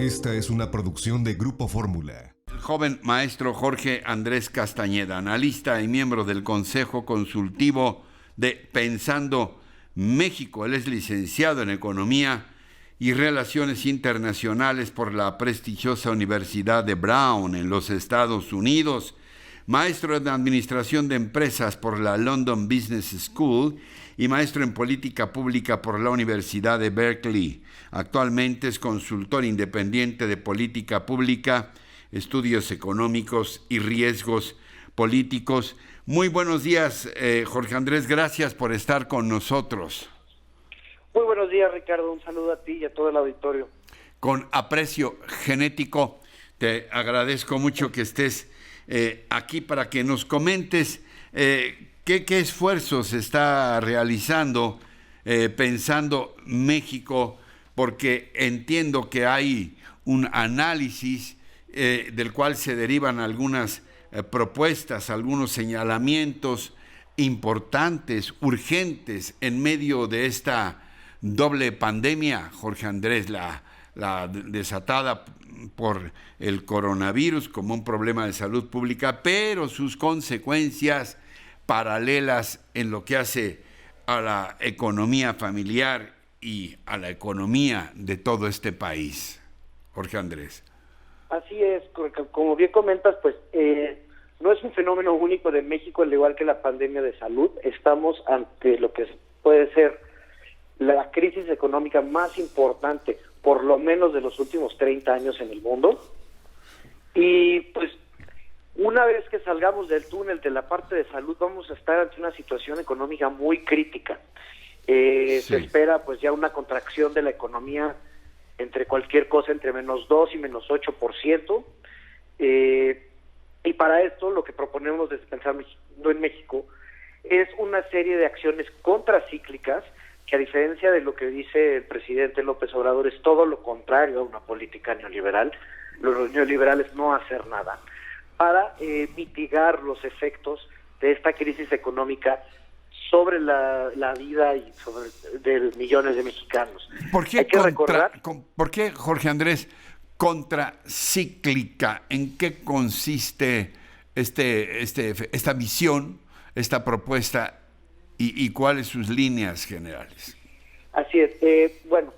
Esta es una producción de Grupo Fórmula. El joven maestro Jorge Andrés Castañeda, analista y miembro del Consejo Consultivo de Pensando México. Él es licenciado en Economía y Relaciones Internacionales por la prestigiosa Universidad de Brown en los Estados Unidos, maestro en Administración de Empresas por la London Business School y maestro en Política Pública por la Universidad de Berkeley. Actualmente es consultor independiente de política pública, estudios económicos y riesgos políticos. Muy buenos días, Jorge Andrés, gracias por estar con nosotros. Muy buenos días, Ricardo, un saludo a ti y a todo el auditorio. Con aprecio genético, te agradezco mucho que estés aquí para que nos comentes qué esfuerzos está realizando Pensando México, porque entiendo que hay un análisis del cual se derivan algunas propuestas, algunos señalamientos importantes, urgentes, en medio de esta doble pandemia, Jorge Andrés, la desatada por el coronavirus como un problema de salud pública, pero sus consecuencias paralelas en lo que hace a la economía familiar y a la economía de todo este país. Jorge Andrés. Así es, como bien comentas, pues no es un fenómeno único de México, al igual que la pandemia de salud. Estamos ante lo que puede ser la crisis económica más importante, por lo menos de los últimos 30 años en el mundo. Y pues una vez que salgamos del túnel de la parte de salud, vamos a estar ante una situación económica muy crítica. Sí. Se espera pues ya una contracción de la economía entre cualquier cosa entre -2 y -8%. Y para esto lo que proponemos desde Pensando en México es una serie de acciones contracíclicas que, a diferencia de lo que dice el presidente López Obrador, es todo lo contrario a una política neoliberal. Los neoliberales no hacer nada para mitigar los efectos de esta crisis económica sobre la vida y sobre de millones de mexicanos. ¿Por qué, Jorge Andrés, contracíclica? ¿En qué consiste esta visión, esta propuesta y cuáles sus líneas generales? Así es. Bueno,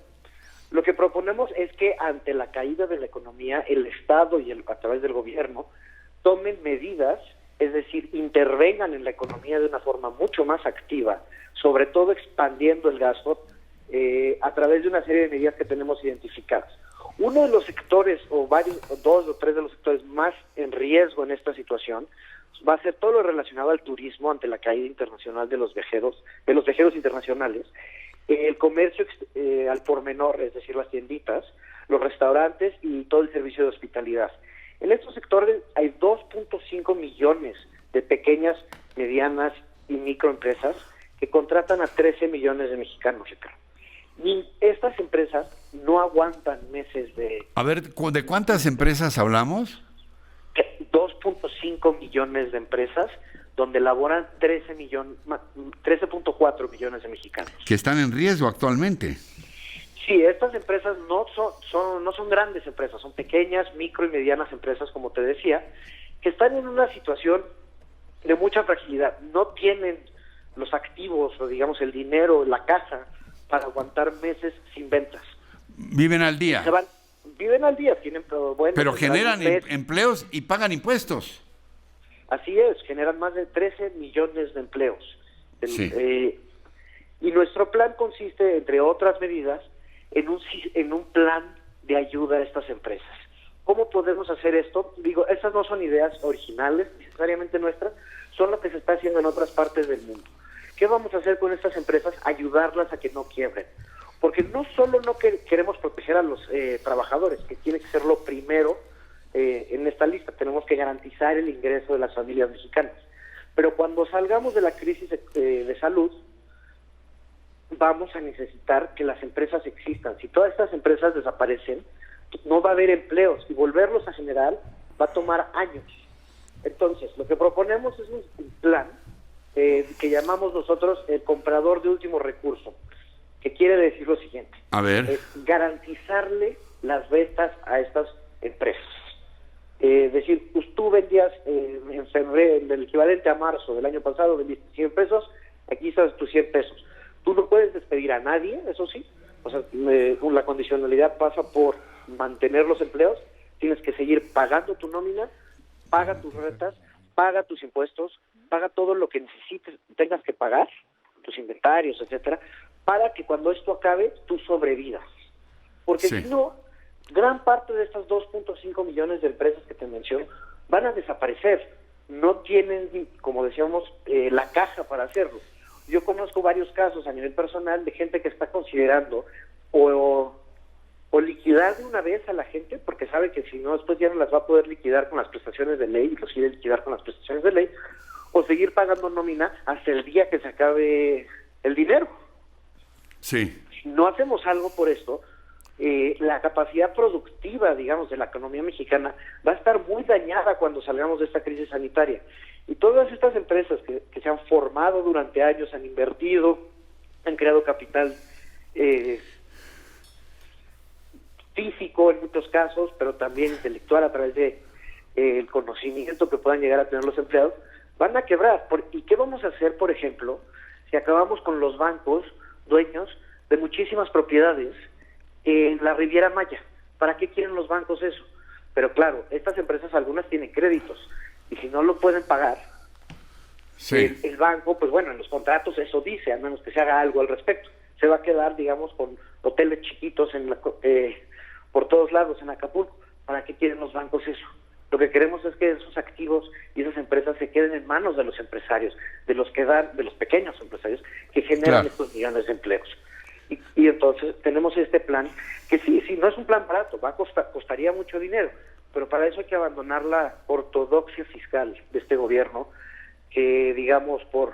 lo que proponemos es que ante la caída de la economía, el Estado y a través del gobierno tomen medidas, es decir, intervengan en la economía de una forma mucho más activa, sobre todo expandiendo el gasto a través de una serie de medidas que tenemos identificadas. Uno de los sectores, dos o tres de los sectores más en riesgo en esta situación, va a ser todo lo relacionado al turismo ante la caída internacional de los viajeros internacionales, el comercio al por menor, es decir, las tienditas, los restaurantes y todo el servicio de hospitalidad. En estos sectores hay 2.5 millones de pequeñas, medianas y microempresas que contratan a 13 millones de mexicanos, Ricardo. Y estas empresas no aguantan meses de... A ver, ¿de cuántas empresas hablamos? 2.5 millones de empresas donde laboran 13.4 millones de mexicanos. Que están en riesgo actualmente. Sí, estas empresas no son grandes empresas, son pequeñas, micro y medianas empresas, como te decía, que están en una situación de mucha fragilidad. No tienen los activos o digamos el dinero, la caja para aguantar meses sin ventas. Viven al día. Viven al día, tienen pero generan empleos y pagan impuestos. Así es, generan más de 13 millones de empleos. Sí. Y nuestro plan consiste, entre otras medidas, en un plan de ayuda a estas empresas. ¿Cómo podemos hacer esto? Digo, estas no son ideas originales, necesariamente nuestras, son lo que se está haciendo en otras partes del mundo. ¿Qué vamos a hacer con estas empresas? Ayudarlas a que no quiebren. Porque no solo no queremos proteger a los trabajadores, que tiene que ser lo primero en esta lista, tenemos que garantizar el ingreso de las familias mexicanas. Pero cuando salgamos de la crisis de salud, vamos a necesitar que las empresas existan. Si todas estas empresas desaparecen, no va a haber empleos y volverlos a generar va a tomar años. Entonces, lo que proponemos es un plan que llamamos nosotros el comprador de último recurso, que quiere decir lo siguiente. A ver. Garantizarle las ventas a estas empresas. Es decir, pues tú vendías en febrero, el equivalente a marzo del año pasado, vendiste 100 pesos, aquí estás tus 100 pesos. Tú no puedes despedir a nadie, eso sí, o sea, la condicionalidad pasa por mantener los empleos, tienes que seguir pagando tu nómina, paga tus rentas, paga tus impuestos, paga todo lo que necesites, tengas que pagar, tus inventarios, etcétera, para que cuando esto acabe, tú sobrevivas. Porque si no, gran parte de estas 2.5 millones de empresas que te menciono van a desaparecer. No tienen, como decíamos, la caja para hacerlo. Yo conozco varios casos a nivel personal de gente que está considerando o liquidar de una vez a la gente, porque sabe que si no, después ya no las va a poder liquidar con las prestaciones de ley, y los quiere liquidar con las prestaciones de ley, o seguir pagando nómina hasta el día que se acabe el dinero. Sí. Si no hacemos algo por esto, la capacidad productiva, digamos, de la economía mexicana va a estar muy dañada cuando salgamos de esta crisis sanitaria. Y todas estas empresas que se han formado durante años, han invertido, han creado capital físico en muchos casos, pero también intelectual a través de el conocimiento que puedan llegar a tener los empleados, van a quebrar. ¿Y qué vamos a hacer, por ejemplo, si acabamos con los bancos dueños de muchísimas propiedades en la Riviera Maya? ¿Para qué quieren los bancos eso? Pero claro, estas empresas algunas tienen créditos y si no lo pueden pagar, el banco, pues bueno, en los contratos eso dice, a menos que se haga algo al respecto, se va a quedar, digamos, con hoteles chiquitos por todos lados en Acapulco. ¿Para qué quieren los bancos eso? Lo que queremos es que esos activos y esas empresas se queden en manos de los empresarios, de los pequeños empresarios que generan estos millones de empleos. Y entonces tenemos este plan que sí, no es un plan barato, costaría mucho dinero, pero para eso hay que abandonar la ortodoxia fiscal de este gobierno, que digamos por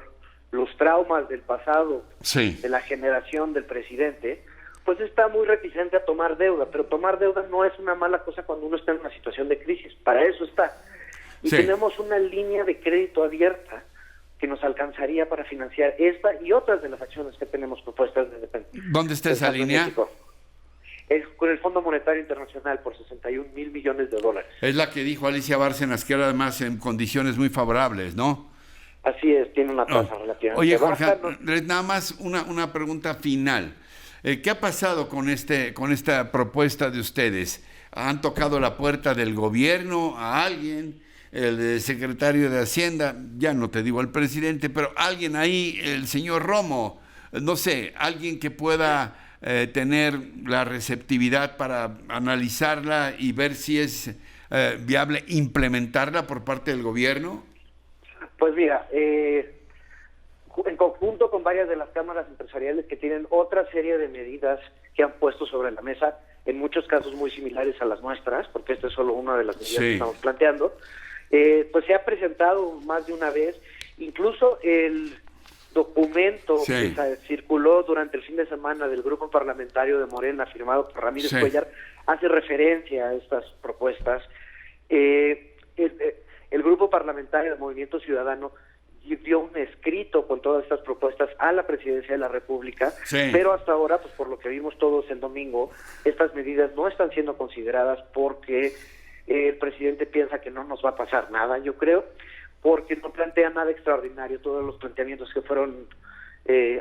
los traumas del pasado, de la generación del presidente, pues está muy reticente a tomar deuda, pero tomar deuda no es una mala cosa cuando uno está en una situación de crisis, para eso está. Y tenemos una línea de crédito abierta que nos alcanzaría para financiar esta y otras de las acciones que tenemos propuestas desde ¿Dónde está esa línea? México. Es con el Fondo Monetario Internacional por 61,000 millones de dólares. Es la que dijo Alicia Bárcenas, que era además en condiciones muy favorables, ¿no? Así es, tiene una tasa relativamente Oye, baja. Jorge, nada más una pregunta final. ¿Qué ha pasado con esta propuesta de ustedes? ¿Han tocado la puerta del gobierno a alguien? El secretario de Hacienda, ya no te digo el presidente, pero alguien ahí, el señor Romo, no sé, alguien que pueda tener la receptividad para analizarla y ver si es viable implementarla por parte del gobierno. Pues mira, en conjunto con varias de las cámaras empresariales que tienen otra serie de medidas que han puesto sobre la mesa, en muchos casos muy similares a las nuestras, porque esta es solo una de las medidas que estamos planteando, pues se ha presentado más de una vez, incluso el documento que circuló durante el fin de semana del grupo parlamentario de Morena, firmado por Ramírez Cuellar, hace referencia a estas propuestas. El grupo parlamentario del Movimiento Ciudadano dio un escrito con todas estas propuestas a la Presidencia de la República, pero hasta ahora, pues por lo que vimos todos el domingo, estas medidas no están siendo consideradas porque el presidente piensa que no nos va a pasar nada, yo creo, porque no plantea nada extraordinario. Todos los planteamientos que fueron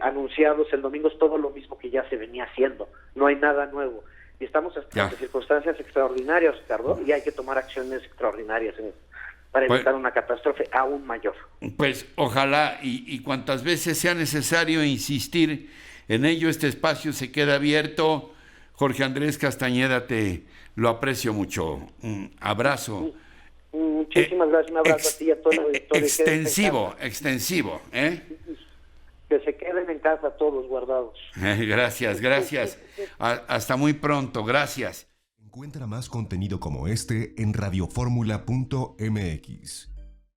anunciados el domingo es todo lo mismo que ya se venía haciendo, no hay nada nuevo. Y estamos ante circunstancias extraordinarias, Ricardo, y hay que tomar acciones extraordinarias para evitar una catástrofe aún mayor. Pues ojalá y cuantas veces sea necesario insistir en ello, este espacio se queda abierto. Jorge Andrés Castañeda, te lo aprecio mucho. Un abrazo. Muchísimas gracias. Un abrazo a ti y a todo el auditorio. Extensivo. Que se queden en casa todos guardados. Gracias. Hasta muy pronto. Gracias. Encuentra más contenido como este en radioformula.mx.